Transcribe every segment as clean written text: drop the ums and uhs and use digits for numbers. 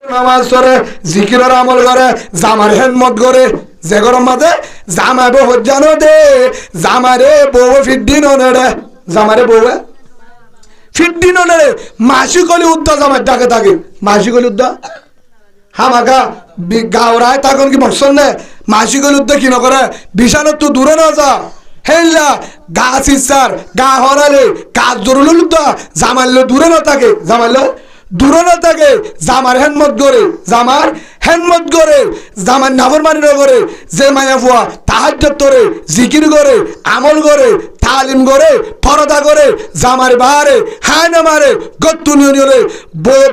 নামাজ পড়ে জিকিরের আমল করে জামার হেদমত করে যে গরম মাঝে জামা বউ জানো দে জামারে বউ ফিদ্দিন রে জামারে বউ ফিদ্দিন রে মাসি কলি উদ্দা জামার ডাকে থাকে মাসি কলি উদ্দা হামাকা গাওরায় তখন কি বসন নে মাসি কলি উদ্দা কি নকরে বিশাল তো দূরে না যা হেল্লা গাছ ইচ্ছার গা হরালে কাজ জরুল উদ্দা জামাইলে দূরে না থাকে জামাইলে দূরে না থাকে জামার হেদমত করে জামার হেদমত করে জামার নাফরমানি না করে যে মায়া ফুয়া তাহাজ্জুদ করে জিকির করে আমল করে তালিম করে পরদা করে জামার বাহারে হায় না মারে গত্তু নিয়রে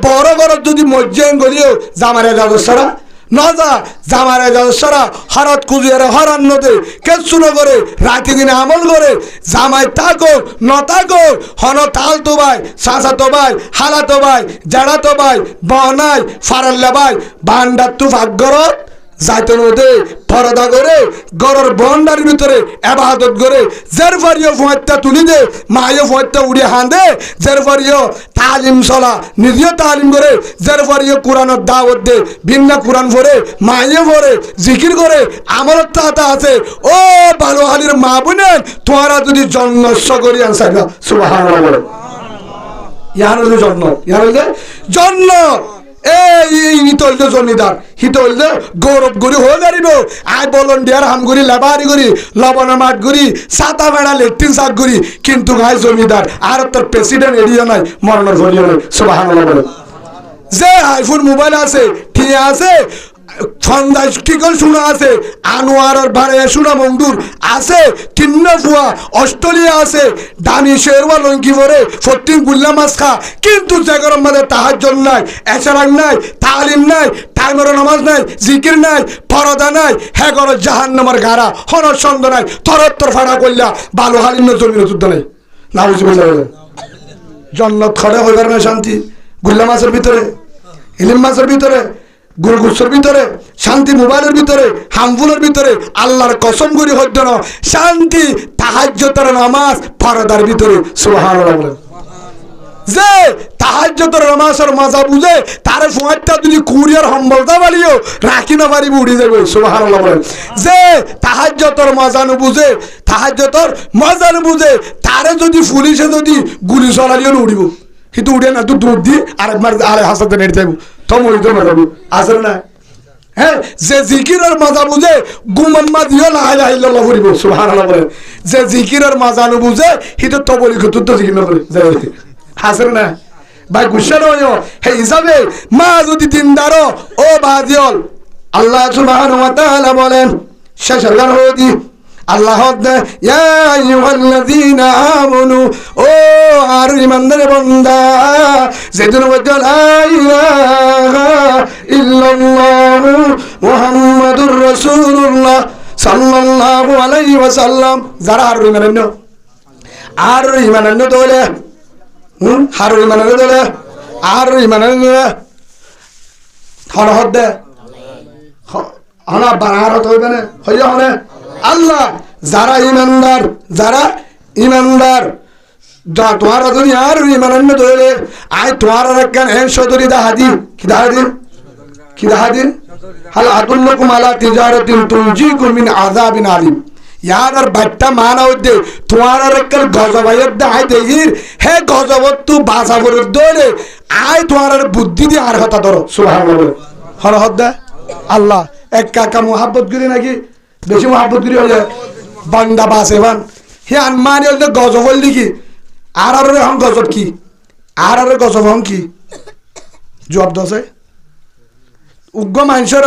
বড় বড় যদি মজ্জেন গলিও জামারে যাদসারা নজা জামারে যাদসারা হরত কুজিয়ারে হরান নদে কেসু না করে রাতে দিনে আমল করে জামাই তাকো ন তাকো হন তাল তো ভাই সাসা তো ভাই হালা তো ভাই জাড়া তো ভাই বনাই ফারাল্লা ভাই বান্ডার তু ভাগ্যরত যাইতো নদে পরদা করে গরর বন্ডার ভিতরে ইবাদত করে জের ফারিও ফুয়াত্তা তুলি দে মায়ও ফুয়াত্তা উড়িয়ে হান দে জের ফারিও তালিম চলা নিজেও তালিম করে জের ফারিও কোরআনের দাওয়াত দে বিন্না কোরআন পড়ে মায়ও পড়ে জিকির করে আমলত তাতা আছে ও ভালো হালির মা বোনেন তোমরা যদি জন্মস্ব করি আনসার সুবহানাল্লাহ বলে ইয়ার হলো জন্ম ইয়ার হলো জন্ম এই হিতলতে জমিদার হিতলতে গৌরব গরি হয়ে দাঁড়িব আই ভলান্টিয়ার হাম করি লেবারি করি লবণ মাঠ করি সাতা বেড়া লেট্রিন শাক করি কিন্তু গাই জমিদার আর তোর প্রেসিডেন্ট এরিয়া নাই মরণের ভরিও নাই সুবহানাল্লাহ বলে যে আইফোন মোবাইল আছে ঠিক আছে সন্ধ্যায় টিকল শোনা আছে আনোয়ারের বাড়ে শোনা মন্ডুর আছে কিন্না ফুয়া অস্ট্রেলিয়া আছে দামি শেরওয়া লঙ্কি পরে ফটিং গুল্লা মাছ খা কিন্তু যে গরম মাঝে তাহাজ্জুদ নাই এশরাক নাই তালিম নাই টাইমের নামাজ নাই জিকির নাই পরদা নাই হে গর জাহান্নামের গাড়া হনর সন্দ নাই তরত্তর ফাড়া কইলা ভালো হালিম জমিন যুদ্ধ নাই নাউজুবিল্লাহ জান্নাত খড়ে হইবার না শান্তি গুল্লা মাছের ভিতরে ইলিম মাছের ভিতরে গুরগুসের ভিতরে শান্তি মোবাইলের ভিতরে হামফুলের ভিতরে আল্লাহর কসম করি হইতো না শান্তি তাহাজ্জুদের নামাজ পরদার ভিতরে সুবহানাল্লাহ বলেন যে তাহাজ্জুদের নামাজের মজা বুঝে তারে ফুয়াইটা যদি কুরিয়ার সম্বলতা বালিও রাখি না পারিব উড়ি যাবে সুবহানাল্লাহ বলেন যে তাহাজ্জুদের মজা ন বুঝে তাহাজ্জুদের মজা ন বুঝে তারে যদি পুলিশে যদি গুলি চলালিও উড়িব কিন্তু উড়ে না তুই দৌড় দি আরেকবার আরে হাসাতে নেড়ে যাবো তমরিত মজাবু আসল না হ্যাঁ যে জিকিরের মজা বুঝে গুমাম্মা দিও লা ইলাহা ইল্লাল্লাহ করিব সুবহানাল্লাহ বলে যে জিকিরের মজা ন বুঝে হিত তবলি কত জিকির না করে আসল না ভাই গুসা নয় হে হিসাবে মা যদি দিনদার ও বাদিয়ল আল্লাহ সুবহানাহু ওয়া তাআলা বলেন শেষের গান হদি আল্লাহ ইয়া আইয়ুহাল্লাযীনা আমানু ও আর ইমানদার বান্দা যেদিন বলল লা ইলাহা ইল্লাল্লাহু মুহাম্মাদুর রাসূলুল্লাহ সাল্লাল্লাহু আলাইহি ওয়াসাল্লাম যারা আর ইমানান্ন দলে আর ইমানান্ন দলে আর ইমানান্ন দলে হরহদ দে হনা বানারত হইবে না হইয়া হনে আল্লাহ যারা ইমানদার তোমার দুনিয়া আর ইমানান্ন দলে আই তোমার রাখান এন সদরি দাহাদি কি দাহাদি হাল আদুল্লাকুম আলা তিজারাতিন তুনজিকুম মিন আযাবিন আলিম ইয়ার আর বাট্টা মানা হইতে তোমার রাখান গজবাইয়ের দাহাই দেহির হে গজবত তু বাজাবর দলে আই তোমার বুদ্ধি দি আর কথা ধরো সুবহানাল্লাহ হর হদ্দা আল্লাহ এক কাকা মোহাব্বত করি নাকি বেশি মোহাব্বত করি হলে বান্দা বাসে বান হে আনমানি হলে গজব হল দেখি আর এখন গজব কি আর গজব হন কি জবাব দছে উগ্র মানুষের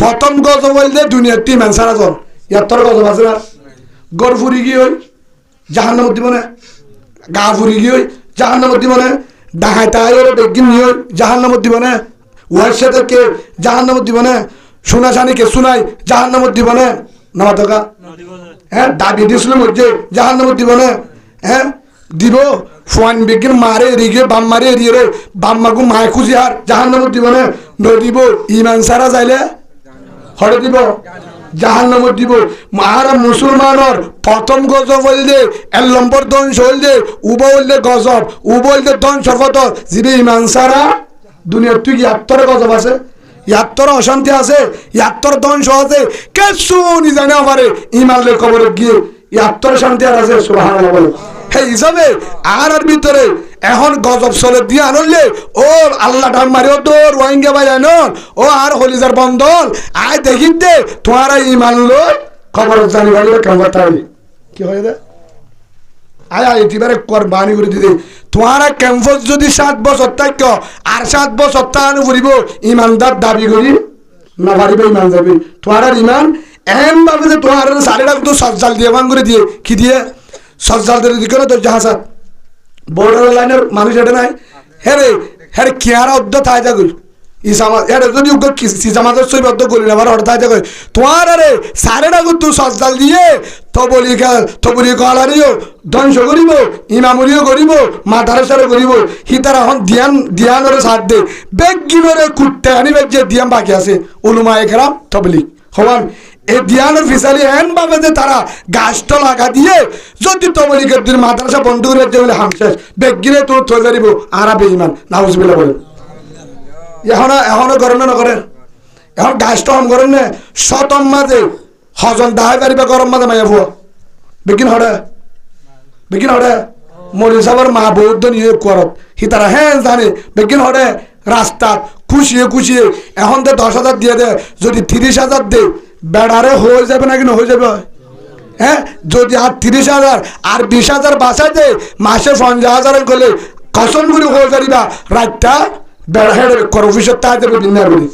প্রথম গজব হইলে দুনিয়ার টি মানুষের আজন ইয়ার তোর গজব আছে না গড় ফুরি গিয়ে হই জাহান্নামত দিব না গা ফুরি গিয়ে হই জাহান্নামত দিব না ডাহাই তাই বেগিন নিয়ে জাহান্নামত দিব না ওয়ার সাথে কে জাহান্নামত দিব না শোনা শানি কে শুনাই জাহান্নামত দিব না না টাকা হ্যাঁ দাবি দিয়েছিল মধ্যে জাহান্নামত দিব না হ্যাঁ দিব ফোন বেগিন মারে এরিয়ে বাম মারে এরিয়ে রে বাম মাগু মায় খুঁজি আর জাহান্নামত দিব না নদিব ইমান সারা যাইলে হরে দিব জাহান্নামত দিব আর মুসলমানের প্রথম গজব হইলে 1 নম্বর ধ্বংস হইলে উবা হইলে গজব উবা হইলে ধ্বংস কত যিনি ইমান সারা দুনিয়ার তুই ইয়াত্তরে গজব আছে, ইয়াত্তর অশান্তি আছে, ইয়াত্তর ধ্বংস আছে, কিছু নি জানে আমারে ইমানলে খবর গিয়ে ইয়াত্তর শান্তি আর আছে। সুবহানাল্লাহ বলে। সেই হিসাবে আর ভিতরে এখন গজব চলে দিয়ে আনলে ও আল্লাহ ডাম মারিও তো রোহিঙ্গা ভাই আনল ও আর হলিজার বন্ধন আয় দেখি দে তোমার ইমান লো খবর জানি ভাই কেমন তাহলে কি হয়ে যায় আয় আয় এবারে কোরবানি করে দিতে তোমার ক্যাম্পাস যদি 7 বছর থাক আর 7 বছর তান ফুরিব ইমানদার দাবি করি না পারিবে ইমান যাবে তোমার ইমান এম ভাবে যে তোমার সাড়ে তো সজ্জাল দিয়ে ভাঙ করে দিয়ে কি দিয়ে সজ্জাল দিয়ে দিকে না তোর জাহাজ বর্ডার লাইনের মানুষ এটা নাই হ্যাঁ হ্যাঁ কেয়ারা অর্ধ থাই যাগুল ইসামা এটা যদি সিজামাজের সই অর্ধ গলি না অর্ধ থাই যাগুল তোমার আরে সাড়ে ডাকু তুই সজ্জাল দিয়ে তবলি কলারিও ধ্বংস করিব ইমামুলিও করিব মাদ্রাসারও করিব হিতার এখন দিয়ানরে সাথ দে বেগিনরে কুটতে আনিবে যে দিয়াম বাকি আছে উলুমা একরাম তবলিগ হওয়ান এই দিয়ানোর ফিসালি এন ভাবে যে তারা গাছটা লাগা দিয়ে যদি তবলিগের দিন মাদ্রাসা বন্ধ করে দিয়ে হামশেষ বেগিনে তোর থই পারিব আর বেঈমান নাউজুবিল্লাহ বলেন এখনো করেন না নকরেন এখন গাছটা হম করেন না শতম মাঝে হজন দাহাই পারিবা গরম মাঝে মাইয়া ফুয়া বেগিন হরে মরি সাহেবের মা বৌদ্ধ নিয়ে করত হি তারা হ্যাঁ জানে বেগিন হরে রাস্তাত খুশিয়ে এখন তো 10,000 দিয়ে দে যদি 30,000 দে বেড়ারে হয়ে যাবে নাকি না হয়ে যাবে হ্যাঁ যদি আর 30,000 আর 20,000 বাঁচাই দে মাসে 50,000 করলে কসম করে হয়ে যারিবা রাতটা বেড়া হেঁড়ে কর অফিসের তাই দেবে দিনের বলি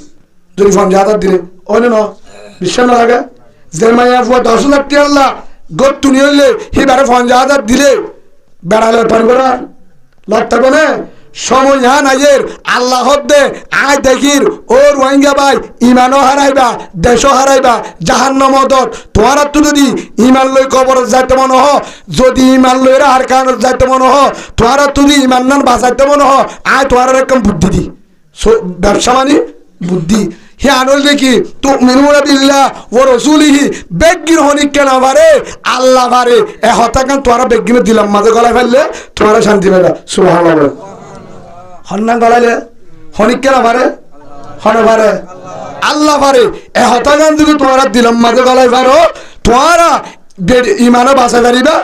যদি 50,000 দিলে ওই না বিশ্বাস না লাগে যে মাইয়া ফুয়া 10,000 টিয়াল্লা গোট তুনি হইলে হিবারে 50,000 দিলে বেড়ালে পারবে না লাগ থাকবে না সময় নাইয়ের আল্লাহ দে আয় দেখির ও রোহিঙ্গা ভাই ইমানও হারাইবা দেশও হারাইবা জাহান্নাম দর তোমার তো যদি ইমান লই কবর যাইতে মনে হ যদি ইমান লইরা আর কারণ যাইতে মনে হ তোমার যদি ইমান নান বাঁচাইতে মনে হ আয় তোমার এরকম বুদ্ধি দি ব্যবসা মানে বুদ্ধি হে আনল দেখি তো মিনুরা বিল্লাহ ও রসুলিহি বেগির হনিক কেন বারে আল্লাহ বারে এ হতাকান তোমার বেগিনে দিলাম মাঝে গলায় ফেললে তোমার শান্তি পাইবা সুবহানাল্লাহ হন্না গলাইলে হনিক কেন পারে হনে পারে আল্লাহ পারে এ হতাগান যদি তোমার দিলাম মাঝে গলায় পারো তোমারা ইমানও বাঁচা পারিবা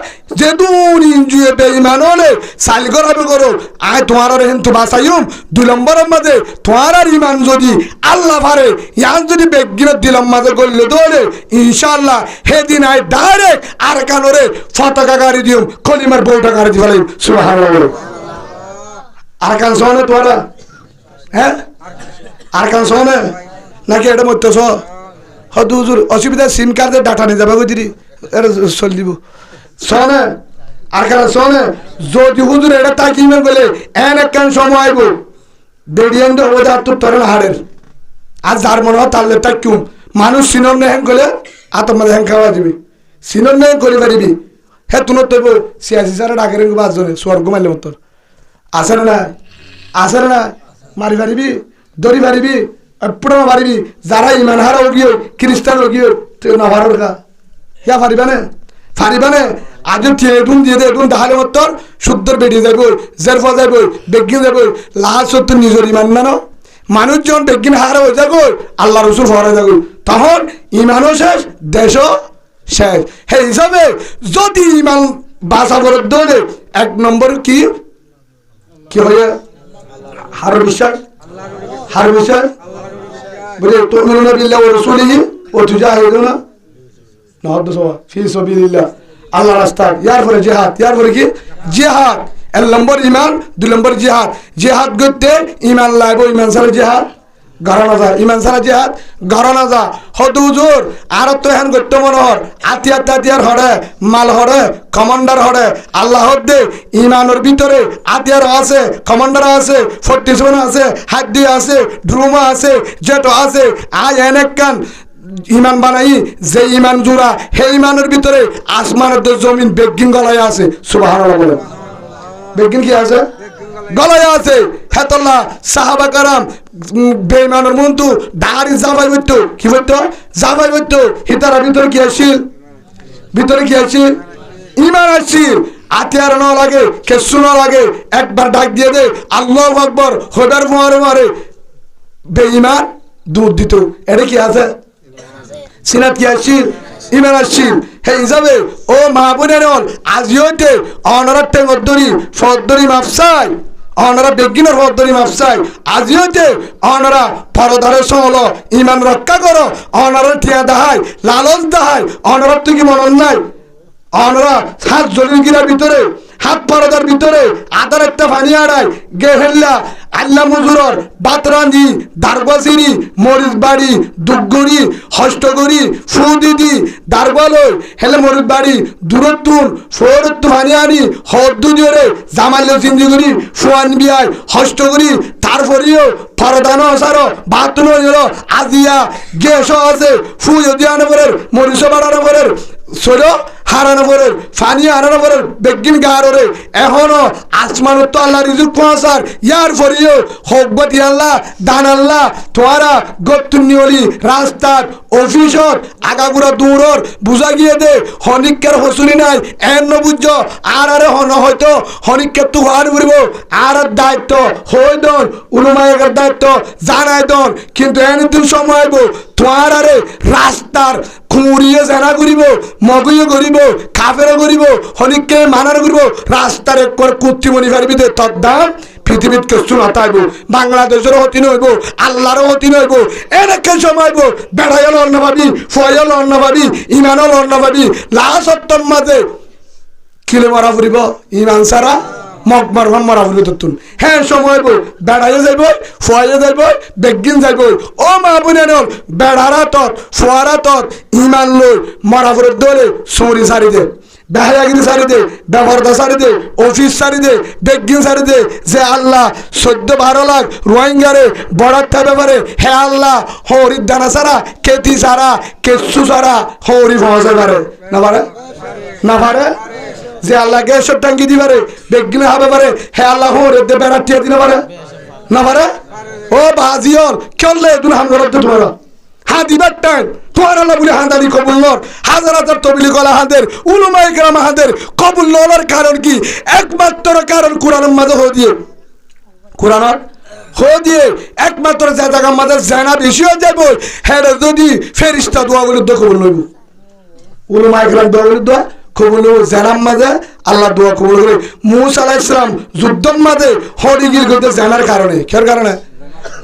যে দূর ইঞ্জুয়ে বে ইমান হলে সাইল করাবে করো আয় তোমার কিন্তু বাঁচাইম 2 নম্বরের মাঝে তোমার ইমান যদি আল্লাহ পারে ইয়ান যদি বেগিনের দিলাম মাঝে করলে দৌড়ে ইনশাআল্লাহ সেদিন আয় ডাইরেক্ট আর কানরে পতাকা গাড়ি দিম কলিমার বউটা গাড়ি দি ফেলাইম সুবহানাল্লাহ আর কান শোনে তোরা হ্যাঁ আর কান শোনে নাকি এটা মতো হয়তো হুজুর অসুবিধা সিম কার্ডের ডাটা নিয়ে যাবে বুঝলি এটা চল দিব শোনে আর কান শোনে যদি হুজুর এটা তাকি ইমেল বলে এন এক কান সময় আইব বেরিয়ান তো ওদের আর তোর তরেন হাড়ের আর যার মনে হয় তার লেপটা কিউম মানুষ সিনর নেহেন গলে আর তোমাদের হ্যাং খাওয়া দিবি সিনর নেহেন করে পারিবি হ্যাঁ তুনোর তৈব 86 সালে ডাকের 5 জনে স্বর্গ মারলে মতো আসে না মারি পারিবি দড়ি পারিবি পুরো পারিবি যারা ইমান হারা গিয়ে খ্রিস্টান গিয়ে না ভাড়া রেখা ইয়া ফারিবা নে আজ এগুন দিয়ে দে এগুন তাহলে মতর শুদ্ধর বেরিয়ে যাইব জের ফা যাইব বেগিন যাইব লাশ সত্য নিজের ইমান মানো মানুষ যখন বেগিন হারা হয়ে যাবো আল্লাহ রসুল ফরা যাবো তখন ইমানও শেষ দেশও শেষ সেই হিসাবে যদি ইমান বাসা করে দৌড়ে 1 নম্বর কি হয়ে হার বিশ্বাস বলে তুমিনুনা বিল্লাহি ওয়া রাসূলিহি ওয়া তুজাহিদুনা ফি সাবিলিল্লাহ আল্লাহ রাস্তায় ইয়ার পরে জিহাদ 1 নম্বর ইমান 2 নম্বর জিহাদ করতে ইমান লাইব ইমান ছাড়া জিহাদ ইমান ছাড়া জিহাদ গড়ানো যা হত হুজুর আর তো হ্যান করতে মনে হর আতিয়ার হরে মাল হরে কমান্ডার হরে আল্লাহ দে ইমানের ভিতরে আতিয়ার আছে কমান্ডার আছে 47 আছে হাড্ডি আছে ড্রুমা আছে জেটো আছে আয় এনেক কান ইমান বানাই যে ইমান জোড়া হে ইমানের ভিতরে আসমানের জমিন বেগিন গলায় আছে সুবহানাল্লাহ বলেন বেগিন কি আছে গলায় আছে হেতল্লাহ সাহাবা কারাম বেঈমানের মন্তু দাড়ি জাবাই হইতো কি হইতো জাবাই হইতো হিতারা ভিতরে কি আসিল ইমান আসিল আতিয়ার ন লাগে কেসু ন লাগে একবার ডাক দিয়ে দে আল্লাহু আকবার হবার মারে মারে বেঈমান দুধ দিত এটা কি আছে সিনাত কি আসিল ইমান আসিল হে হিসাবে ও মা বোনের আজিওতে অনরার টেঙ্গরি ফদ্দরি মাফসাই অনরা বেগিনের ফদ্দরি মাফসাই আজিওতে অনরা পরদারের সহল ইমান রক্ষা করো অনরা টিয়া দাহাই লালচ দাহাই অনরার তুই কি মনন নাই অনরা হাত জলিগিরার ভিতরে হাত পরদার ভিতরে আদার একটা পানি আড়াই গেহেল্লা আল্লাহ মজুরর বাতরাঞ্জি দারবাসিরি মরিচ বাড়ি দুগগড়ি হষ্টগড়ি ফুদিদি দারবালই হেলে মরিচ বাড়ি দূরত্তুন ফোরত্তু পানি আনি হদ্দু জোরে জামাল্য সিন্দিগুড়ি ফুয়ান বিয়াই হষ্টগড়ি তারপরেও পরদানো আসারো বাতুনো হলো আজিয়া গেস আছে ফু যদি আনবরের মরিচ বাড়ানো করের সরো হারানো করে ফানি হারানো করে বেগিন গাড়রে এখনো আসমানত তো আল্লাহ রিজুক পৌঁছার ইয়ার ফরিও হকবতি আল্লাহ দান আল্লাহ তোয়ারা গত্তুনিওলি রাস্তার অফিসত আগাগুড়া দূরর বুঝা গিয়ে দে হনিকের হসুলি নাই এন বুঝ আর আরে হন হয়তো হনিকের তু হার ঘুরব আর দায়িত্ব হই দন উলুমায়ের দায়িত্ব জানাই দন কিন্তু এনদিন সময় আইব তোয়ার আরে রাস্তার খুঁড়িয়ে জানা করিব মগিয়ে করিব কাফেরও করিব হনিককে মানার করিব রাস্তার এক করে কুত্তিমণি ফারবি দে তোর দাম পৃথিবীত কিছু নতাইব বাংলাদেশেরও হতি নইব আল্লাহরও হতি নইব এনেকে সময়ব বেড়াইও লড় পাবি ফয়ও লড় পাবি ইমানও লড় পাবি লাশত্তর মাঝে কিলে মারা ফুরিব ইমান সারা মগমার মরা ফুরি তুন হ্যাঁ সময় বই বেড়াইয়ে যাইব ফুয়াইয়ে যাইব বেগিন যাইব ও মা বোনের বেড়ারা তত ফুয়ারা তত ইমান লই মরা ফুরের দলে সৌরি সারি দে বেহায়াগিরি সারি দে ব্যবহারদা সারি দে অফিস সারি দে বেগিন সারি দে যে আল্লাহ 14-12 লাখ রোহিঙ্গারে বড়ার থাকবে পারে হে আল্লাহ হরির দানা সারা কেতি সারা কেসু সারা হরি ফসে পারে না পারে না পারে যে আল্লাহ গ্যাসের ট্যাঙ্কি দিবারে বেগিনে হবে পারে হে আল্লাহ হরে দে বেড়াটিয়া দিতে পারে না পারে ও বাজিয়ল চললে তুমি হাম করতে তোমার হা দিবার টাইম তোমার আল্লাহ বলে হাঁদারি কবুল নর হাজার হাজার তবিলি গলা হাঁদের উলুমাই গ্রাম হাঁদের কবুল নলার কারণ কি একমাত্র কারণ কোরআনের মাঝে হয়ে দিয়ে কোরআনের হয়ে দিয়ে একমাত্র যে জায়গা মাঝে জানা বেশি হয়ে যাবো হ্যাঁ যদি ফেরিস্তা দোয়া বলে তো কবুল নইব উলুমাই গ্রাম দোয়া বলে দোয়া কবুল জানার মাঝে আল্লাহ দোয়া কবুল করে মুসা আলাইহিস সালাম যুদ্ধের মাঝে হরিগির করতে জানার কারণে কের কারণে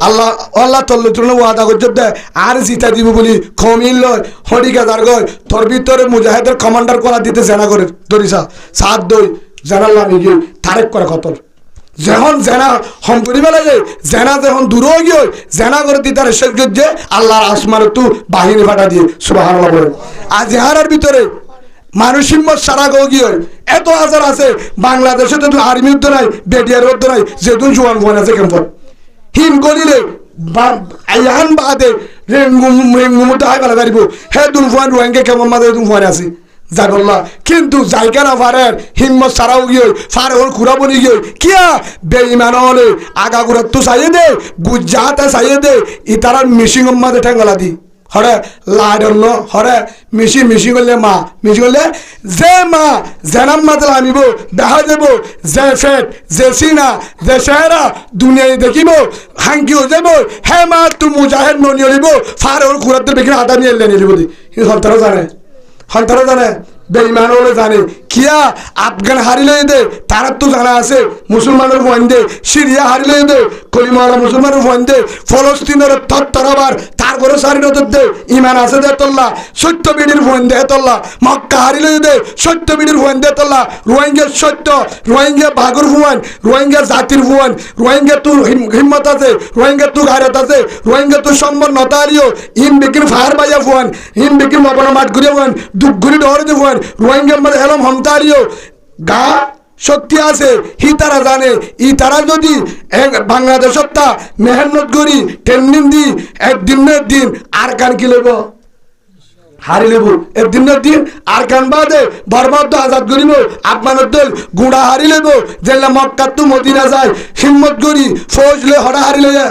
আল্লাহ আল্লাহ তল্লুতুল্লাহ ওয়াদা করতে দেয় আর জিতা দিব বলি কমিল লয় হরিকা যার গয় তোর ভিতরে মুজাহিদের কমান্ডার করা দিতে জানা করে দরিসা সাত দই জানাল্লাম গিয়ে তারেক করে কতল যখন জেনা সম্পরি বেলা যায় জেনা যখন দূর হয়ে গিয়ে জেনা করে দিতে শেষ করছে আল্লাহর আসমানের তু বাহিনী ফাটা দিয়ে সুবহানাল্লাহ বলে আর জেহারের ভিতরে মানুষ হিম্মত সারা গিয়ে এত হাজার আছে বাংলাদেশে তো আর্মি যুদ্ধ নাই বেডিয়ার যুদ্ধ নাই যেহেতু জোয়ান ফোন আছে কেমন হিম গলিলে আইহান বাদে রেঙ্গুমুটা হাই পালা পারিব হে দুন ফোন রোহিঙ্গা কেমন মাঝে তুমি ফোন আছে জাগল্লা কিন্তু জায়গা না ফারের হিম্মত সারাও গিয়ে ফারে ওর খুঁড়া বনি গিয়ে কিয়া বেঈমান হলে আগা ঘুরা তো চাইয়ে দে গুজাতে চাইয়ে দে ইতারার মিশিং মাঝে ঠেঙ্গলা দি হরে লাডন্ন হরে মিশি করলে মা মিশি করলে যে মা জেনাম মাদল আনিব দেখা যাব যে ফেট যে সিনা যে চেহারা দুনিয়ায় দেখিব হাঙ্কি হয়ে যাব হে মা তু মুজাহেদ মনি হলিব ফার ওর খুঁড়াতে বেশি হাতা নিয়ে এলে নিলিব দি কিন্তু সন্তানও জানে বেঈমান হলে জানে কিয়া আফগান হারিলে দে তারা তো জানা আছে মুসলমানের ফোন দে সিরিয়া হারিলে দে কলিমাওয়ালা মুসলমানের ফোন দে ফলস্তিনের তত্তরবার তারপরে স্বাধীনতা দে ইমান আছে দে তোল্লা সত্য বিডির ফোন দে তোল্লা মক্কা হারিলে দে সত্য বিডির ফোন দে তোল্লা রোহিঙ্গা সত্য রোহিঙ্গা বাগর ফুয়ান রোহিঙ্গা জাতির ফুয়ান রোহিঙ্গা তোর হিম্মত আছে রোহিঙ্গা তোর গায়রত আছে রোহিঙ্গা তোর সম্মান নতারিও ইম বিকির ফায়ার বাজা ফুয়ান ইম বিকির নবনা মাঠ ঘুরে ফুয়ান দুগুরি ডরে দে ফুয়ান রোহিঙ্গার মধ্যে এলম হমতারিও গা শক্তি আছে হি তারা জানে ই তারা যদি বাংলাদেশত মেহনত করি ট্রেনিং দি একদিনের দিন আর কান কি লইব হারি লেব একদিনের দিন আর কান বাদে বরবাদ আজাদ করিব আপনার দল গুড়া হারি লেব যেলা মক্কা তু মদিনা যায় হিম্মত করি ফৌজ লে হরা হারি লইয়া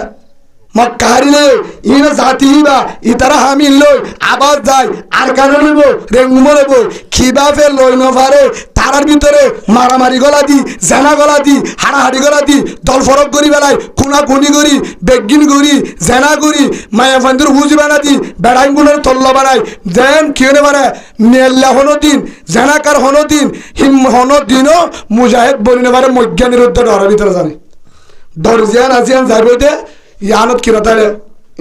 মক্কা হারিলে ইনা জাতি বা ইতারা হামিল লই আবার যায় আর কানে লইব রেঙ্গুমো লইব খিবা ফের লই ন পারে তারার ভিতরে মারামারি গলা দি, জেনা গলা দি, হাড়াহাড়ি গলা দি, দল ফরক করি বেলায় খুনা খুনি করি, বেগিন করি, জেনা করি, মায়া ফান্দুর হুজি বানা দি, বেড়াই গুণের তল্ল বানায় যেন কেউ পারে মেল্লা হনো দিন, জেনাকার হনো দিন, হিম হনো দিনও মুজাহিদ বলি নেবারে মজ্ঞানীর উদ্ধার ডরের ভিতরে জানি দরজিয়ান আজিয়ান যাবে দে ইয়ানত কিরতালে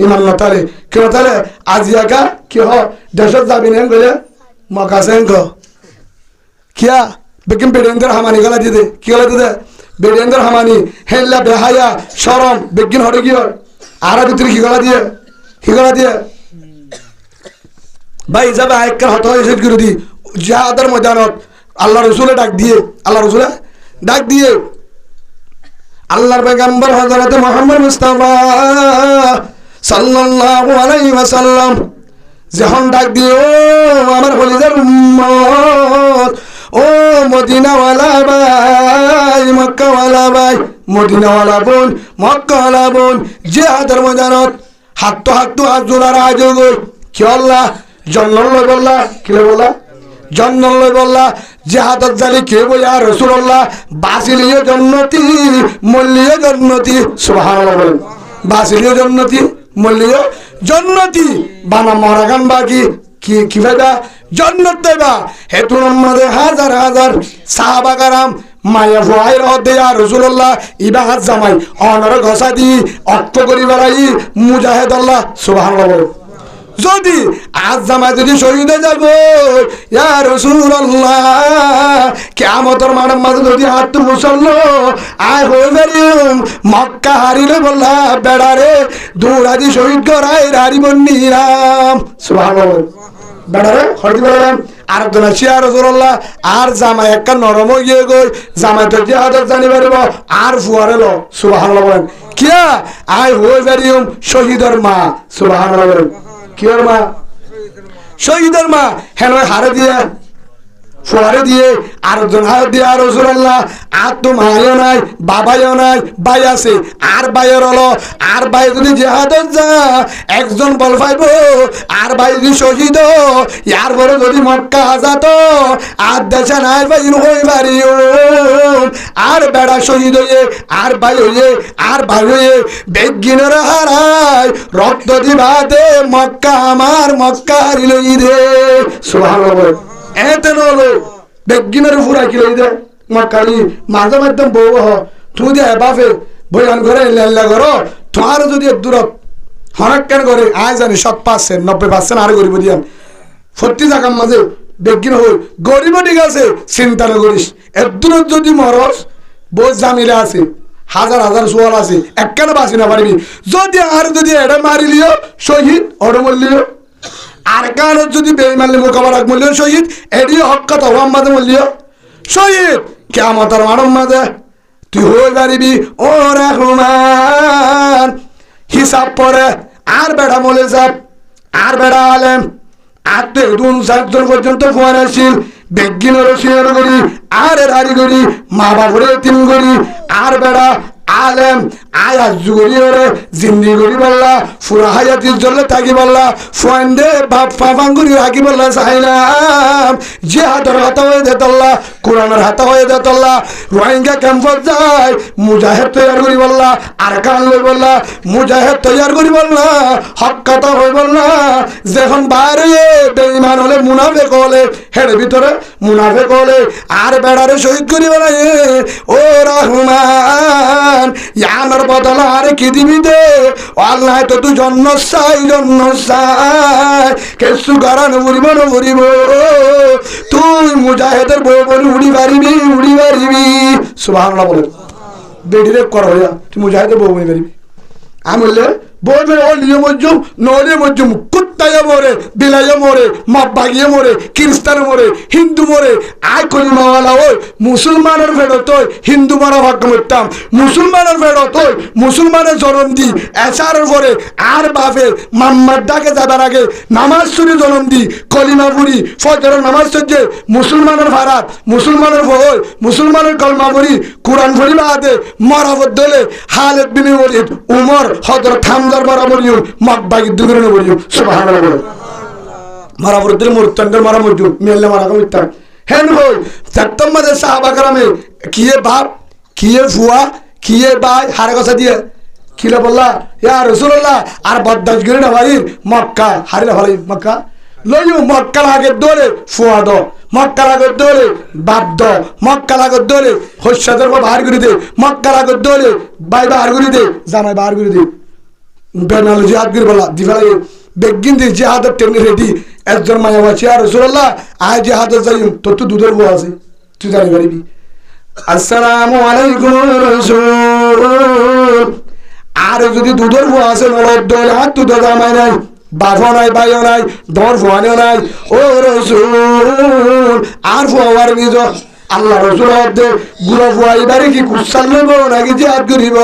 ইমান নতালে কিরতালে আজিয়াকা কি হ দেশত যাবি নেন গলে মকাসেন ক কিয়া বেকিম বেডেন্দ্র হামানি গলা দিদে কি গলা দিদে বেডেন্দ্র হামানি হেল্লা বেহায়া শরম বেকিন হরে কি আর ভিতরে কি গলা দিয়ে ভাই যাবে আয়কার হত হয়েছে করে দি জিহাদের ময়দানত আল্লাহ রসুলে ডাক দিয়ে আল্লাহর পয়গম্বর হযরত মুহাম্মদ মুস্তাফা সাল্লাল্লাহু আলাইহি ওয়াসাল্লাম যখন ডাক দিয়ে ও আমার কলিজার উম্মত ও মদিনাওয়ালা ভাই মক্কাওয়ালা ভাই মদিনাওয়ালা বোন মক্কাওয়ালা বোন জিহাদের ময়দানত হাত জোড়ার আজ গই কি আল্লাহ জন্নল বললা কি বললা জন্নল বললা জিহাদত জালি কে বইয়া রাসূলুল্লাহ বাসিলিয় জন্নতি মল্লিয় জন্নতি সুবহানাল্লাহ বলেন বাসিলিয় জন্নতি মল্লিয় জন্নতি বানা মরাগান বাকি কি ফায়দা জন্নত দেবা হেতুন আমাদের হাজার হাজার সাহাবা কারাম মায়া ফুয়াইর হদে ইয়া রাসূলুল্লাহ ইবা হাত জামাই অনর ঘষা দি অক্ষ করি বেড়াই মুজাহিদ আল্লাহ সুবহানাল্লাহ বলেন যদি আজ জামাই যদি শহীদ হয়ে যাব ইয়া রাসূলুল্লাহ কিয়ামতের মাঠে যদি হাত মুসল্লো আয় হই বেরিম মক্কা হারিলে বললা বেড়ারে দৌড়াদি শহীদ করাই রারি বন্নিরাম সুবহানাল্লাহ বেড়ারে হরি বললাম আর একজন ইয়া রাসূলুল্লাহ আর জামাই একটা নরম হয়ে গই জামাই তো জিহাদত জানি পারব আর ফুয়ারে লো সুবহানাল্লাহ বলেন কিয়া আয় হই বেরিম শহীদের মা সুবহানাল্লাহ বলেন কিয়র মা শহীদের মা হেন হারে দিয়ে ফুয়ারে দিয়ে আর একজন হারে দিয়ে আর রাসূলুল্লাহ আর তো মায়ও নাই বাবাও নাই ভাই আছে আর ভাইয়ের হলো আর ভাই যদি জিহাদত যা একজন বল পাইব আর ভাই যদি শহীদ ইয়ার পরে যদি মক্কা আজাদ আর দেশে নাই ভাই হই পারিও আর বেড়া শহীদ হয়ে আর ভাই হয়ে আর ভাই হয়ে বেগিনের হারায় রক্ত দিবা দে মক্কা আমার মক্কা হারিলই দে সুবহানাল্লাহ এতে নলো বেগিনের ফুরা কি লই দে মক্কারি মাঝে মাধ্যম বউ হ তুই দে বাপে বয়ান করে লেল্লা করো তোমার যদি দূরত হনক কেন করে আয় জানি 7% 90% আর গরিব দিয়ান 40 জায়গার মাঝে বেগিন হই গরিব ঠিক আছে চিন্তা না করিস এর দূরত যদি মরস বউ জামিলা আছে হাজার হাজার সোয়াল আছে একখানে বাঁচি না পারবি যদি আর যদি এটা মারিলিও শহীদ অটো মরলিও আর কারো যদি বেঈমানলি মোকাবেলা মূল্য শহীদ এডি হক কথা মাঝে মূল্য শহীদ কিয়ামতের মাঝে তুই হয়ে পারিবি ও রহমান হিসাব পরে আর বেড়া মলে যাব আর বেড়া আলেম আর তো 7 পর্যন্ত ফোন আসছিল বেগিনের শিয়ার করি আর হারি করি মা বাপরে তিন করি আর বেড়া আলেম আয়াত জুগরি ওরে জিন্দি গরি বললা ফুরা হায়াতির জন্য থাকি বললা ফন্ডে বাপ পাপাঙ্গুরি রাখি বললা চাইলাম জিহাদের হাতে হয়ে যেতল্লা কোরআনের হাতে হয়ে যেতল্লা রোহিঙ্গা ক্যাম্পত যায় মুজাহিদ তৈয়ার করি বললা আর কান লই বললা মুজাহিদ তৈয়ার করি বললা হক কথা হই বললা যখন বাইরে বেঈমান হলে মুনাফিক হলে হের ভিতরে মুনাফিক হলে আর বেড়ারে শহীদ করি বলে ও রহমান ইয়ানোর বদলা আর কি দিবি দে আল্লাহ তো তুই জন্য চাই কেসু গারান উড়িব না উড়িব তুই মুজাহিদের বউ বলি উড়ি পারিবি সুবহানাল্লাহ বলে বেডিরে কর হইয়া তুই মুজাহিদের বউ বলি পারিবি আমি বললে বউ মেয়ে ও নিয়ে মজ্জুম নলে মজ্জুম কুত্তায় মরে বিলাইয়ে মরে মব্বাগিয়ে মরে খ্রিস্টান মরে হিন্দু মরে আয় কলিমাওয়ালা ওই মুসলমানের ফেরত ওই হিন্দু মারা ভাগ্য মরতাম মুসলমানের ফেরত ওই মুসলমানের জন্ম দি এসারের পরে আর বাপে মাম্মার ডাকে যাবার আগে নামাজ শুনে জন্ম দি কলিমা পুরি ফজরের নামাজ সজ্জে মুসলমানের ভাড়াত মুসলমানের ভয় মুসলমানের কলমা পুরি কোরআন পড়ি বাদে মরা বদলে হালেদ বিন ওয়ালিদ উমর হযরত হামজার মারা বলিও মক্বাগি দুগরে বলিও সুবহানাল্লাহ মারা বদলে মুরতানদের মারা মজুদ মেলে মারা কমিতাম হেন হই চারটার মাঝে সাহাবা কারামে কিয়ে বাপ কিয়ে ফুয়া কিয়ে ভাই হারে কথা দিয়ে কিলে বললা ইয়া রাসূলুল্লাহ আর বদদাস গিরি না বাড়ির মক্কা হারিলা ভাই মক্কা লইও মক্কা লাগে দৌড়ে ফুয়া দ মক্কা লাগে দৌড়ে বাপ দ মক্কা লাগে দৌড়ে হস্যাদের বাহার করে দে মক্কা লাগে দৌড়ে ভাই বাহার করে দে জামাই বাহার করে দে বেনাল জিহাদ করে বলা দিফালাই বেগিন দি জিহাদের টেনে রেডি একজন মায়া বাঁচি আর রাসূলুল্লাহ আয় জিহাদে যাই তোর তো দুধের বউ আছে তুই জানি পারবি আসসালামু আলাইকুম রাসূল আর যদি দুধের বউ আছে নরদ দলে হাত দুধ জামাই নাই বাপও নাই ভাইও নাই দর ফুয়ানিও নাই ও রাসূল আর ফুয়ার নিজ আল্লাহ রাসূল দে গুলো ফুয়া এবারে কি কুসাল লইব নাকি জিহাদ করিব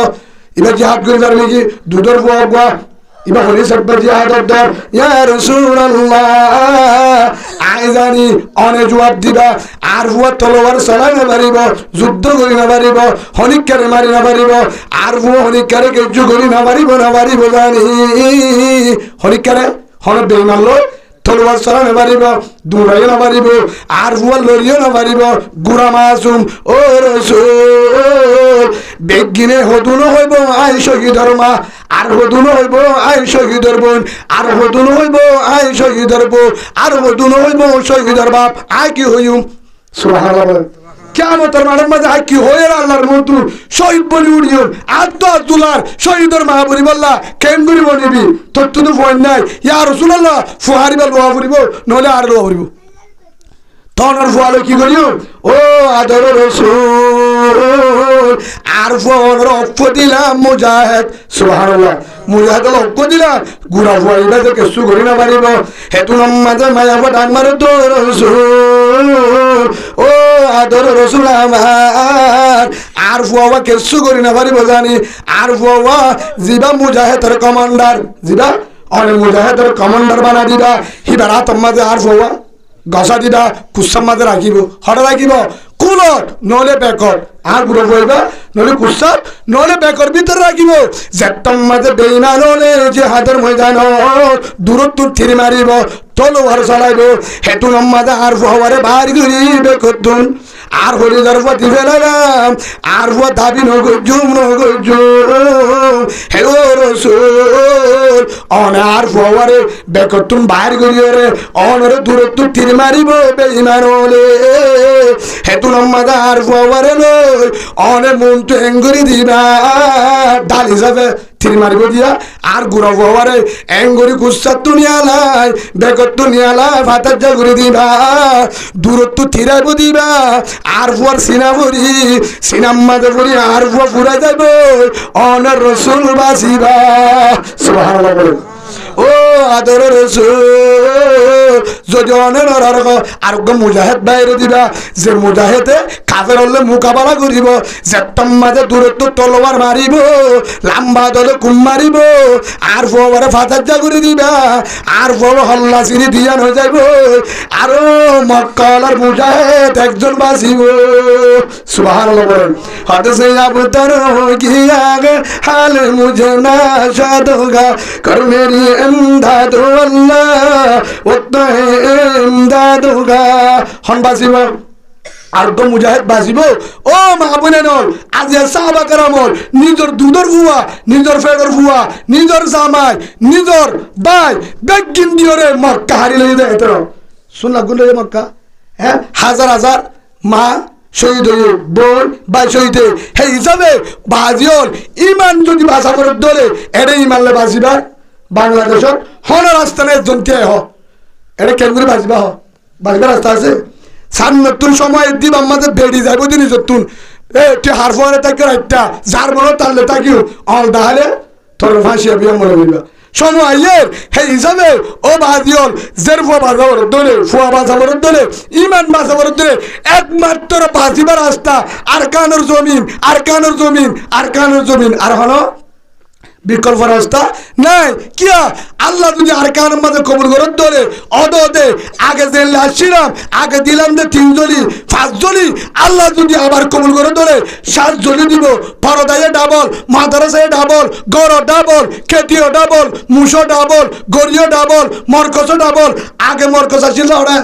এবার জিহাদ করি যার নাকি দুধের ফুয়া ফুয়া এবার হলি সব্বা জিহাদর দর ইয়া রাসূলুল্লাহ আই জানি অনে জবাব দিবা আর ফুয়া তলোয়ার চলাই না পারিব যুদ্ধ করি না পারিব হনিকারে মারি না পারিব আর ফুয়া হনিকারে কেজু করি না পারিব জানি হনিকারে হন বেইমান লই তলোয়ার চলাই না পারিব দৌড়াইও না পারিব আর ফুয়া লড়িও না পারিব গুড়া মাসুম ও রাসূল বেগিনে হদুনো হইব আই শহীদর মা আর হদুনো হইব আই শহীদর বোন আর হদুনো হইব আই শহীদর বউ আর হদুনো হইব শহীদর বাপ আই কি হইম সুবহানাল্লাহ কিয়ামতের মাঠের মাঝে আই কি হইর আল্লাহর মন্ত্র শহীদ বলি উড়িও আর তো আব্দুল্লাহ শহীদর মা বলি বললা কেন করিব নিবি তোর তো ফোন নাই ইয়া রাসূলুল্লাহ ফুহারিবা লোয়া করিব নহলে আর লোয়া করিব তনর ফুয়ালো কি করিও ও আদর রাসূল আর ফুয়ার অক্ষ দিলাম মুজাহিদ সুবহানাল্লাহ মুজাহিদ অক্ষ দিলাম গুড়া ফুয়াইবা যে কিছু করি না পারিব হেতু মাঝে মায়া ডাক মারো তো রাসূল ও আদর রাসূল আমার আর ফুয়া কিছু করি না পারিব জানি আর ফুয়া জিবা মুজাহিদের কমান্ডার জিবা অনেক মুজাহিদের কমান্ডার বানা দিবা হিবারা তোমাদের আর ফুয়া গসা দিবা কুসার মাঝে রাখিব হঠাৎ রাখিব কুলত নহলে বেকর আর গুড়ো বইবা নহলে কুসার নহলে বেকর ভিতরে রাখিব যেটার মাঝে বেইমান হলে যে হাতের ময়দান দূরত্ব থিরি মারিব তলোয়ার চলাইব হেতু মাঝে আর ফুয়ারে বাড়ি ঘুরিবে কতুন আর হলি যার প্রতি ফেলালাম আর ফুয়া দাবি নগজুম হে ও রাসূল অনে আর ফুয়ারে বেকতুন বাইর করিও রে অনরে দূরত্ব থিরি মারিব বেইমান হলে হেতু মাঝে আর ফুয়ারে লই অনে মন তো এঙ্গরি দিবা ডাল হিসাবে থিরি মারিব দিয়া আর গুড়া ফুয়ারে এঙ্গরি কুসার দুনিয়ালাই বেকত দুনিয়ালাই ভাতার যা করে দিবা দূরত্ব থিরাইব দিবা আর ফুয়ার সিনা ভরি সিনাম মাঝে ভরি আর ফুয়া ফুরা যাইব অনের রাসূল বাসিবা সুবহানাল্লাহ ও আদর রাসূল যদি অনের আরোগ্য মুজাহিদ বাইরে দিবা যে মুজাহিদে কাফের হলে মোকাবেলা করিব যেটার মাঝে দূরত্ব তলোয়ার মারিব লাম্বা দলে কুম মারিব আর ফুয়ারে ফাতার যা করে দিবা আর ফুয়া হল্লা সিঁড়ি দিয়ান হয়ে যাইব আরো মক্কালার মুজাহিদ একজন বাঁচিব সুবহানাল্লাহ বলেন হাদিসে আবু তার গিয়া গে হাল মুঝে না শাদোগা কর মেরি ইমদাদ আল্লাহ ওতো ইমদাদুগা হন বাঁচিব আর তো মুজাহিদ বাঁচিব ও মা বোনে নল আজ সাহাবা কেরামর নিজের দুধের ফুয়া নিজের ফেডর ফুয়া নিজের জামাই নিজের ভাই বেগিন দিওরে মক্কা হারি লই দেয় তো শুনলা গুলো মক্কা হ্যাঁ হাজার হাজার মা শহীদ হয়ে বোন ভাই শহীদ হে হিসাবে বাজিওল ইমান যদি বাঁচা করে দলে এটা ইমানলে বাঁচিবা বাংলাদেশত হন রাস্তা নেই জনতে হ এটা কেন করে বাঁচিবা হ বাঁচবার রাস্তা আছে সার নতুন সময় দিব আমাদের বেড়ি যাইব জিনিস নতুন তুই হার ফোয়ারে তাকে রাখতা যার মনে তাহলে তাকিও অল তাহলে তোর ফাঁসি বিয়ে মনে করবা সময় আইয়ের হে হিসাবে ও বাজিওল জের ফুয়া বাঁচাবার দলে ফুয়া বাঁচাবার দলে ইমান বাঁচাবার দলে একমাত্র বাঁচিবার রাস্তা আর কানোর জমিন আর কানোর জমিন আর কানোর জমিন আর হলো বিকল্প রাস্তা নাই কিয়া আল্লাহ যদি আর কানের মাঝে কবুল করে ধরে অদে আগে জেলে আসছিলাম আগে দিলাম যে 3 জলি 5 জলি আল্লাহ যদি আবার কবুল করে ধরে 7 জলি দিব পরদায়ে ডাবল মাদ্রাসায় ডাবল গড় ডাবল খেতিও ডাবল মুসো ডাবল গড়িও ডাবল মরকসও ডাবল আগে মরকস আসছিল ওরা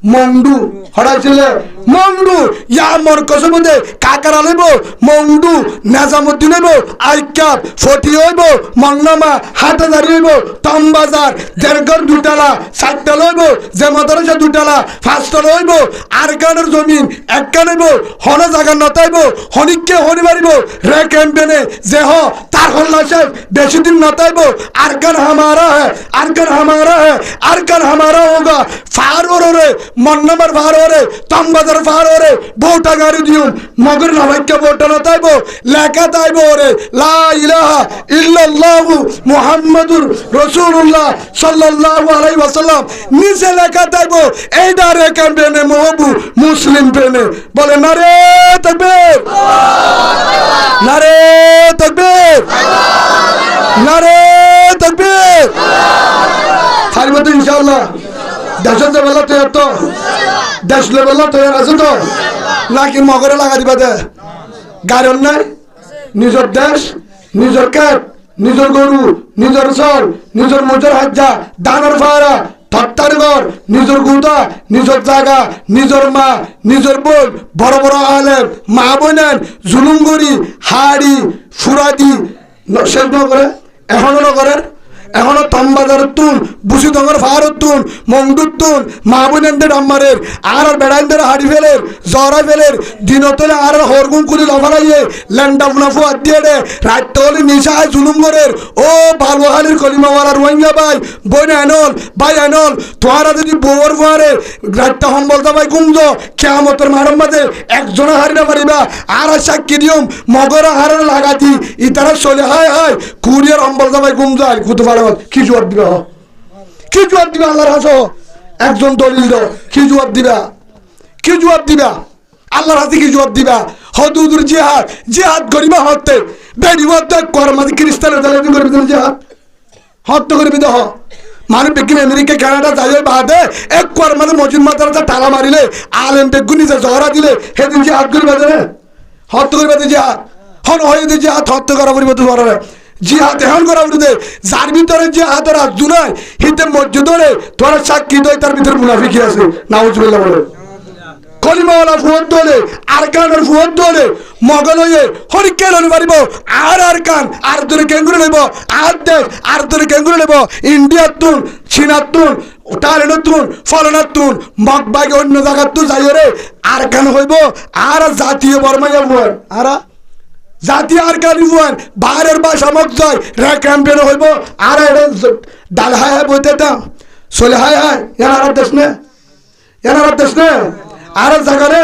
মংডু হড়াইছিলে মংডু ইয়া মর কসমদে কাকার আলেব মংডু নাজামুদ্দিন হইব আইকাপ ফটি হইব মন্নামা হাটাদারি হইব তমবাজার দেড়ঘর দুটালা সাতটালা হইব যে মাদ্রাসা দুটালা পাঁচটালা হইব আর কানের জমিন এক কান হইব হন জায়গা নতাইব হনিককে হনি মারিব রে ক্যাম্পেনে যে হ তার হল্লা সাহেব বেশি দিন নতাইব আর কান হামারা হ্যাঁ আর কান হামারা হ্যাঁ আর কান হামারা হোগা ফার ওরে মন্নামার ফার ওরে তমবাজার ফার ওরে বউটা গাড়ি দিউম মগর নবাইকে বউটা নতাইব লেখা তাইব ওরে লা ইলাহা ইল্লাল্লাহু মুহাম্মাদুর রাসূলুল্লাহ সাল্লাল্লাহু আলাইহি ওয়াসাল্লাম নিচে লেখা তাইব এইটা রে ক্যাম্পেনে মহবু মুসলিম পেনে বলে নারে তাকবীর নারে তাকবীর নারে তাকবীর থাকবে তো ইনশাআল্লাহ দেশের লেভেল তৈরি তো দেশ লেভেল তৈরি আছে তো নাকি মগরে লাগা দিবা দে গাড়ি নাই নিজের দেশ নিজের ক্ষেত নিজের গরু নিজের চর নিজের মজুর হাজ্জা দানের ফাড়া থত্তার ঘর নিজের গুদা নিজের জায়গা নিজের মা নিজের বোন বড় বড় আলেম মা বোনেন জুলুম করি হাড়ি ফুরাদি শেষ নগরে এখনো নগরের এখনো তমবাজারের তুন বুসি দঙ্গর ফাহারের তুন মংডুর তুন মা বোনেনদের আম্মারের আর বেড়াইনদের হাড়ি ফেলের জরা ফেলের দিনতলে আর হরগুন কুলি লফারাইয়ে ল্যান্ডা মুনাফু আদিয়ে দে রাত হলে নিশায় জুলুম করের ও বালুহালির কলিমাওয়ালা রোহিঙ্গা ভাই বোন আনল ভাই আনল তোহারা যদি বউর ফুয়ারে রাতটা সম্বলতা ভাই গুমজ কেয়ামতের মারম মাঝে একজনে হারি না পারিবা আর সাক্ষী দিয়ম মগরা হারের লাগাতি ইতারা চলে হায় হায় কুরিয়ার সম্বলতা ভাই গুমজ আর কুতু পারে কি জবাব দিবা কি জবাব দিবা আল্লাহর হাসো একজন দলিল দাও কি জবাব দিবা কি জবাব দিবা আল্লাহর হাতে কি জবাব দিবা হদুদুর জিহাদ জিহাদ করিবা হতে বেড়ি হতে কর্মাদি খ্রিস্টানের দালালি করবি তুমি জিহাদ হত্য করবি দেহ মানুষ বেগিন আমেরিকা কানাডা যাই বাদে এক কর্মাদি মজুর মাতারা টালা মারিলে আলেম বেগুন নিজে জহরা দিলে সেদিন জিহাদ করবে দেবে হত্য করবে জিহাদ হন হয়ে দিয়ে জিহাদ হত্য করা করবে তো ধরে জিহাদ এখন করা উঠে যার ভিতরে জিহাদের আজু নয় হিতে মসজিদ ধরে তোরা সাক্ষী দই তার ভিতরে মুনাফিকি আছে নাউজুবিল্লাহ বলে কলিমাওয়ালা ফুয়ত দলে আর কানের ফুয়ত দলে মগল হয়ে হরিকে লড়ি পারিব আর কান আর দূরে কেঙ্গুরে লইব আর দেশ আর দূরে কেঙ্গুরে লইব ইন্ডিয়ার তুন চীনার তুন টালিনের তুন ফলনার তুন মগবাগে অন্য জায়গার তুন যাই রে আর কান হইব আর জাতীয় বর্মাইয়া ফুয়ার আর জাতীয় আর কানি ফুয়ান বাইরের বাসা মগ যায় রে ক্যাম্পেন হইব আর ডাল হায় হায় বইতে দাম চলে হায় হায় এনার দেশ নে এনার দেশ নে আর জায়গারে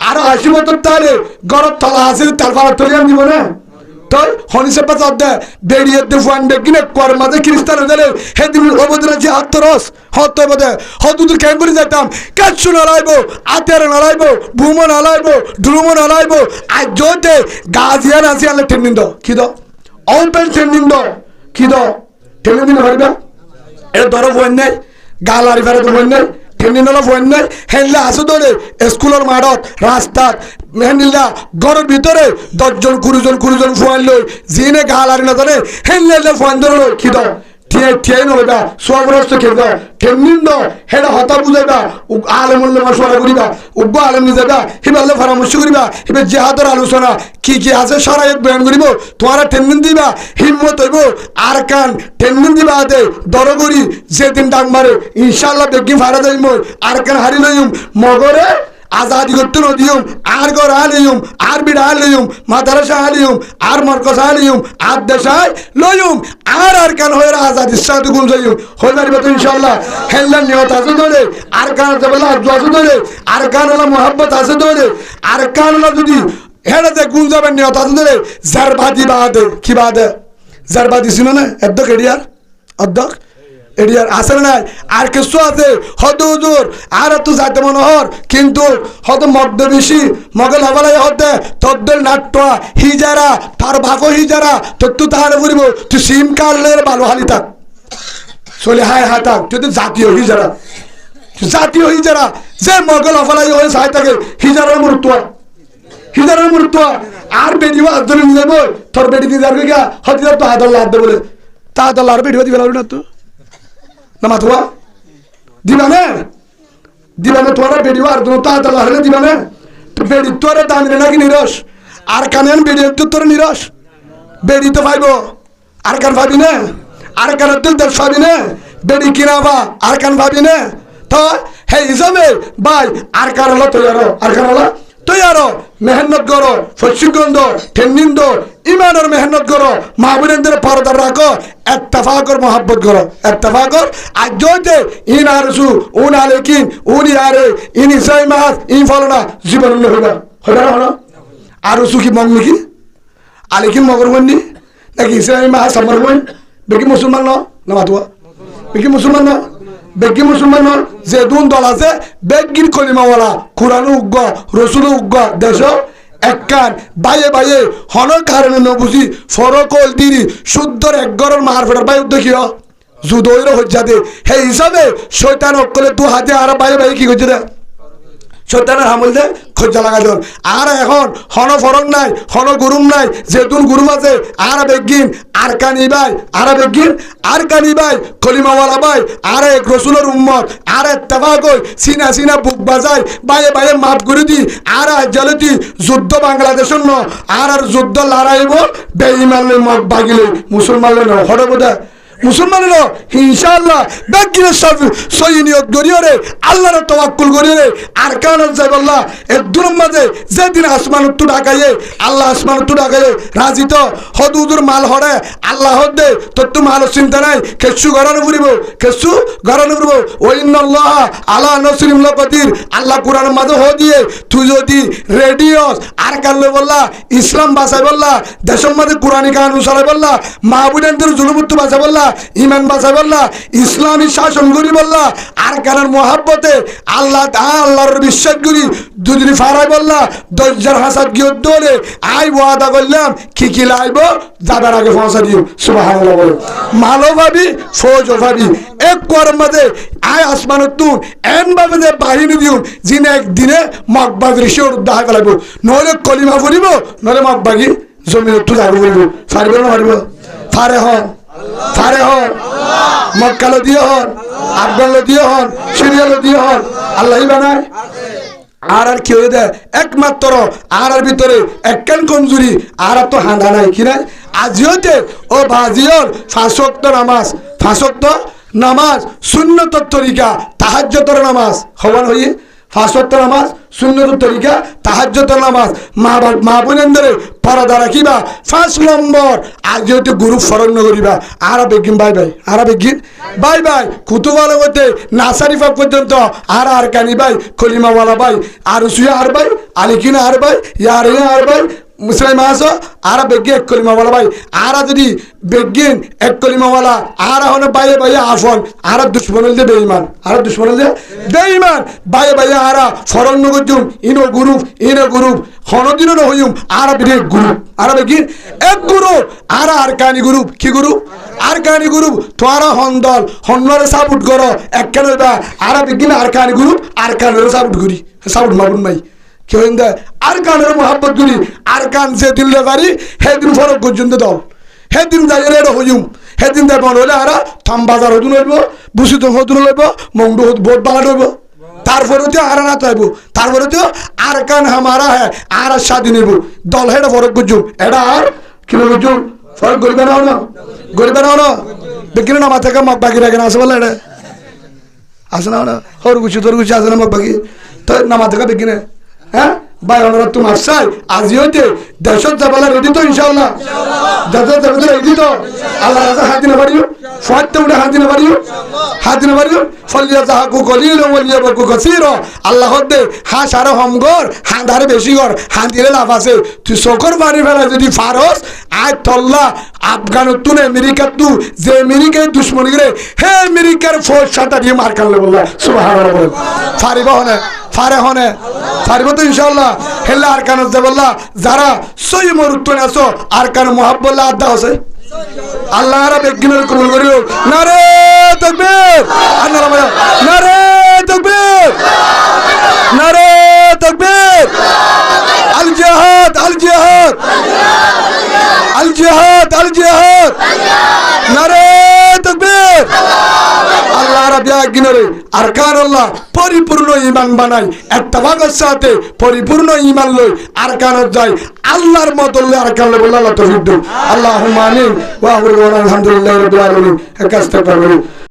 আর 80 বছর তাহলে গরত তলা আছে তার পাড়া তলিয়াম দিব না তো হনিসে পাঁচ দে বেরিয়ে দে ফুয়ান বেগিনে কর মাঝে খ্রিস্টান হলে হেদিন অবদরা যে আত্মরস হত বদে হদুদুর কেন করে যেতাম কাচ্ছু নালাইব আতের নালাইব ভূমো নালাইব ড্রুমো নালাইব আর জোতে গাজিয়ান আসি আলে ট্রেনিং দ কি দ ওপেন ট্রেনিং দ কি দ ট্রেনিং দিন হরিবা এর ধরো ফোন নেই গাল আরি ফেরে তো ফোন নেই ট্রেনিংলা ফোন নেই হেনলে আসো ধরে স্কুলের মাঠত রাস্তাত হেনলা ঘরের ভিতরে 10 জন 20 জন ফোন লই জিনে গাল আরি না ধরে হেনলে ফোন ধরে কি দ ঠিয়াই নইবা সবরস্ত খেবা কেমনিন দ হেডা হতা বুঝাইবা আলেমুল মাশওয়ারা করিবা উগ্গ আলেম নিজাবা হিবালে পরামর্শ করিবা হিবে জিহাদের আলোচনা কি কি আছে সরাইত বয়ান করিব তোমারা টেনমিন দিবা হিম্মত হইব আর কান টেনমিন দিবা দে দরগরি যেদিন ডাক মারে ইনশাআল্লাহ বেগি ফারা যাইম আর কান হারি লইম মগরে আজাদি করতে নদিয়ম আর গর আলিয়ম আর বিড়া আলিয়ম মাদ্রাসা আলিয়ম আর মার্কাজ আলিয়ম আর দেশায় লইম আর কান হয়ে আজাদি সাথে গুণ যাইম হয়ে যাবে তো ইনশাআল্লাহ হেল্লা নিয়ত আছে ধরে আর কান দেবলা আছে ধরে আর কান হলো মোহাব্বত আছে ধরে আর কান হলো যদি হেড়াতে গুণ যাবে নিয়ত আছে ধরে জারবাদি বাদে কি বাদে জারবাদি শুনো না একদক এডিয়ার অর্ধক এডিয়ার আসে নাই আর কিছু আছে হয়তো হুজুর আর তো যাইতে মনোহর কিন্তু হয়তো মদ্য বেশি মগল হবালাই হতে তদ্দল নাট্য হিজারা তার ভাগো হিজারা তো তাহারে বলিব তুই সিম কার্ডের ভালো হালি থাক চলে হায় হায় থাক তুই তো জাতীয় হিজারা যে মগল হবালাই হয়ে চাই থাকে হিজারার মূর্ত আর বেডিও আদরে নিয়ে যাবো তোর বেডি দিয়ে যাবে গা হয়তো তো হাদাল্লা হাত বলে তা হাদাল্লা আর বেডিও দিবে না তো না মাথুয়া দিবা না দিবানে তোরা বেড়ি আর তো তালা হলে দিবানে বেড়ি তোরে দামিনে নাকি নিরস আর কানেন বেড়ি তোর নিরস বেড়ি তো পাইব আর কান ভাবি না আর কানের দিল দেশ ভাবি না বেড়ি কিনাবা আর কান ভাবি না তো হে হিসাবে ভাই আর কার হলো তৈয়ারো আর কার হলো তৈয়ারো মেহনত করো প্রশিক্ষণ দো ট্রেনিং দো ইমানের মেহনত করো মাহবুবের পরদার রাখো এত্তেফাকর মোহাব্বত করো এত্তেফাকর আজ জয়তে ইন আরসু উন আলেকিন উন ইয়ারে in Isai mass in Falna জীবন হইবা হইবা না আরসু কি মং নাকি আলেকিন মগর বন্দি নাকি ইসলামী মাস আমার বই বেকি মুসলমান না মাতুয়া বেকি মুসলমান না বেকি মুসলমান যে দুন দল আছে বেগির কলিমাওয়ালা কোরআন উগ্গ রসুল উগ্গ দেশ একখান বাইয়ে বাইয়ে হনর কারণে নবুঝি ফরকল দিরি শুদ্ধর এক গরর মার ফেটার বায়ু দেখিও জুদৈর হজ্জাতে হে হিসাবে শৈতান অকলে দু হাতে আর বাইয়ে বাইয়ে কি করছে রে শৈতানের হামল দে খোঁজা লাগা দল আর এখন হন ফরক নাই হন গুরুম নাই যেতুন গুরুম আছে আর বেগিন আর কানি ভাই আর বেগিন আর কানি ভাই কলিমাওয়ালা ভাই আর এক রসুলের উম্মত আর এত্তেফাক কই সিনা সিনা বুক বাজায় বাইয়ে বাইয়ে মাপ করে দি আর জলতি যুদ্ধ বাংলাদেশের ন আর যুদ্ধ লড়াইব বেঈমানলে মত বাগিলে মুসলমানলে ন হড় বোধা মুসলমানের ইনশাআল্লাহ বেগিনের সব সৈনিক গড়িয়ে আল্লাহর তাওয়াক্কুল গড়িয়ে আর কারণ যাই বললা এর দুরম মাঝে যেদিন আসমান উত্তর ডাকাইয়ে আল্লাহ আসমান উত্তর ডাকাইয়ে রাজি তো হদুদুর মাল হরে আল্লাহ হদে তোর তো মাল চিন্তা নাই কেসু গড়ানো ফুরিব কেসু গড়ানো ফুরিব ওইন্নাল্লাহ আলা নসরিম লকদির আল্লাহ কোরআনের মাঝে হ দিয়ে তুই যদি রেডিওস আর কালে বললা ইসলাম বাঁচাই বললা দেশের মাঝে কোরআনী কানুন চালাই বললা মাহবুবের জুলুমুত্তু বাঁচাই বললা ইমান বাঁচাই বললা ইসলামী শাসন করি বললা আর কারণ মহাব্বতে আল্লাহ আল্লাহর বিশ্বাস করি দুদিন ফারাই বললা দজ্জার হাসাদ গিয়ে দোলে আই ওয়াদা করলাম কি লাইব যাবার আগে পৌঁছা দিও সুবহানাল্লাহ বলো মালো ভাবি ফৌজও ভাবি এক করের মাঝে আয় আসমান তুন এন ভাবে যে বাহিনী দিও যিনি একদিনে মকবাদ ঋষি উদ্ধার ফেলাইব নহলে কলিমা ফুরিব নহলে মকবাগি জমিন একটু যাইব বলব ফারিব না ফারিব ফারে হন ফারে হন মক্কালো দিয়ে হন আফগানলো দিয়ে হন সিরিয়ালো দিয়ে হন আল্লাহই বানায় আর কি হয়ে দেয় একমাত্র আর ভিতরে একখান কমজুরি আর তো হাঁদা নাই কি নাই আজিওতে ও ভাজিওর ফাঁসক্ত নামাজ সুন্নতর তরিকা তাহাজ্জুদের নামাজ হওয়ার হয়ে ফাঁসক্ত নামাজ সুন্নতর তরিকা তাহাজ্জুদের নামাজ মা বোনেদের পরদা রাখিবা 5 নম্বর আজ যেহেতু গ্রুপ ফরক নগরিবা আর বেগিন বাই বাই কুতুবালা হতে নাসারিফা পর্যন্ত আর কানি ভাই কলিমাওয়ালা ভাই আর সুয়া আর ভাই আলিকিনা আর ভাই ইয়ার আর ভাই মুসলিম আসো আর বেগে এক কলিমাওয়ালা ভাই আর যদি বেগিন এক কলিমাওয়ালা আর হনে বাইরে বাইরে আফন আর দুশ্মন হলে বেঈমান আর দুশ্মন হলে বেঈমান বাইরে বাইরে আর ফরন নগজুম ইনো গ্রুপ হনদিনও নহইম আর বিরে গ্রুপ আর বেগিন এক গ্রুপ আর কানি গ্রুপ কি গ্রুপ আর কানি গ্রুপ তোরা হন্দল হন্নরে সাপোর্ট করো একখান হইবা আর বেগিন আর কানি গ্রুপ আর কানের সাপোর্ট করি সাপোর্ট মাবুন মাই আর কানের মোহাব্বত করি আর কান যে দিলে পারি সেদিন ফরক পর্যন্ত দল সেদিন যাই রেডো হইম সেদিন যাই বন হলে আর থাম বাজার হতুন হইব বুসিত হতুন হইব মংডু ভোট বালা হইব তারপরে তো আর না চাইব তারপরে তো আর কান হামারা হ্যাঁ আর স্বাধীন হইব দল হেটা ফরক করছুম এটা আর কি করছুম ফরক গরিবে না দেখি না মাথা মগ বাকি রাখে না আসে বলে এটা আসে না হর গুছি তোর গুছি আসে না মগ বাকি তো নামা থেকে দেখি না হ্যাঁ ভাই ওনারা তোমার চাই আজি হইতে দেশত যাবালা রেডি তো ইনশাআল্লাহ দেশত যাবালা রেডি তো আল্লাহ রাজা হাতি না পারিও ফাতে উড়ে হাতি না পারিও ফলিয়া যাহাকু কলিল ওলিয়া বাকু কাসীর আল্লাহ হদে হা সারা হমগর হাঁদারে বেশি গর হাঁদিলে লাভ আছে তুই সকর মারি ফেলা যদি ফারস আয় তল্লা আফগানতুন আমেরিকাতু যে আমেরিকার দুশমন গরে হে আমেরিকার ফোর্স সাটা দিয়ে মার কানলে বললা সুবহানাল্লাহ ফারিব হনে ফারে হনে ফারিব তো ইনশাআল্লাহ হেল্লা আর কান বললা যারা সই মরুত্তনে আসো আর কান মোহাব্বল্লাহ আদা আছে আল্লাহ রা বেগিনের কবুল করিও নারে তাকবীর নারে তাকবীর আল জিহাদ নারে তাকবীর আল্লাহ রা দিয়া গিনরে আরকানুল্লাহ পরিপূর্ণ ঈমান বানাই ইত্তেফাকের সাথে পরিপূর্ণ ঈমান লই আরকানত যায় আল্লাহর মত লই আরকান লই বলে আল্লাহ তৌফিক দেন আল্লাহুম্মা আমিন ওয়া আলহামদুলিল্লাহি রাব্বিল আলামিন কাজটা করুন